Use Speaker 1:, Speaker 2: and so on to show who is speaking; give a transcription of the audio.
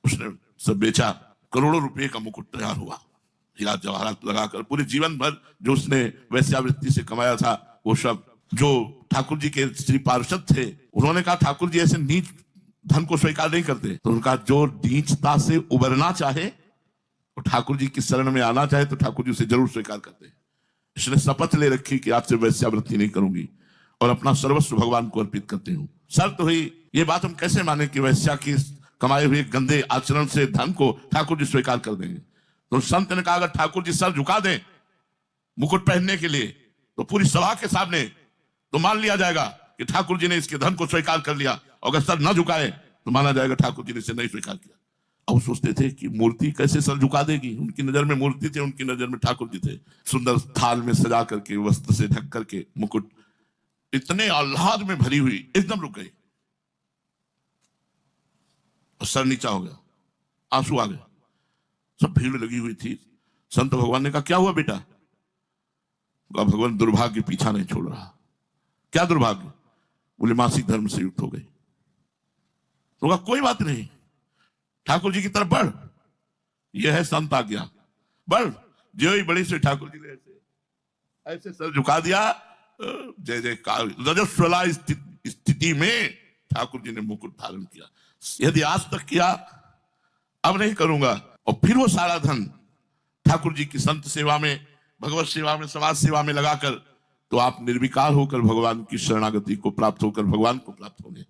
Speaker 1: उसने सब बेचा, करोड़ों रुपए का मुकुट तैयार हुआ, हीरा जवाहरात लगाकर। पूरे जीवन भर जो उसने वैश्यावृत्ति से कमाया था वो सब, जो ठाकुर जी के श्री पार्षद थे उन्होंने कहा ठाकुर जी ऐसे नीच धन को स्वीकार नहीं करते, तो उनका जो नीचता से उबरना चाहे और ठाकुर जी की शरण में आना चाहे तो ठाकुर जी उसे जरूर स्वीकार करते हैं। इसने शपथ ले रखी कि आज से वैश्यावृत्ति नहीं करूंगी और अपना सर्वस्व भगवान को अर्पित करती हूँ। शर्त हुई, ये बात हम कैसे माने कि वैश्या की कमाए हुए गंदे आचरण से धन को ठाकुर जी स्वीकार कर देंगे। तो संत ने कहा अगर ठाकुर जी सर झुका दें मुकुट पहनने के लिए तो पूरी सभा के सामने तो मान लिया जाएगा कि ठाकुर जी ने इसके धन को स्वीकार कर लिया, और अगर सर न झुकाए तो माना जाएगा ठाकुर जी ने इसे नहीं स्वीकार किया। अब सोचते थे कि मूर्ति कैसे सर झुका देगी, उनकी नजर में मूर्ति थे, उनकी नजर में ठाकुर जी थे। सुंदर थाल में सजा करके, वस्त्र से ढक करके मुकुट, इतने आह्लाद में भरी हुई, एकदम रुक गई और सर नीचा हो गया, आंसू आ गए, सब भीड़ लगी हुई थी। संत भगवान ने कहा क्या हुआ बेटा? कहा भगवान दुर्भाग्य पीछा नहीं छोड़ रहा। क्या दुर्भाग्य? बोले मासिक धर्म से युक्त हो गई। तो कहा कोई बात नहीं, ठाकुर जी की तरफ बढ़, यह है संत आज्ञा, बढ़। जो ही बड़ी से ठाकुर जी ने ऐसे ऐसे सर झुका दिया, जय जयकार। रजस्वला स्थिति में ठाकुर जी ने मुकुट धारण किया। यदि आज तक किया अब नहीं करूंगा। और फिर वो सारा धन ठाकुर जी की संत सेवा में, भगवत सेवा में, समाज सेवा में लगाकर तो आप निर्विकार होकर भगवान की शरणागति को प्राप्त होकर भगवान को प्राप्त होंगे।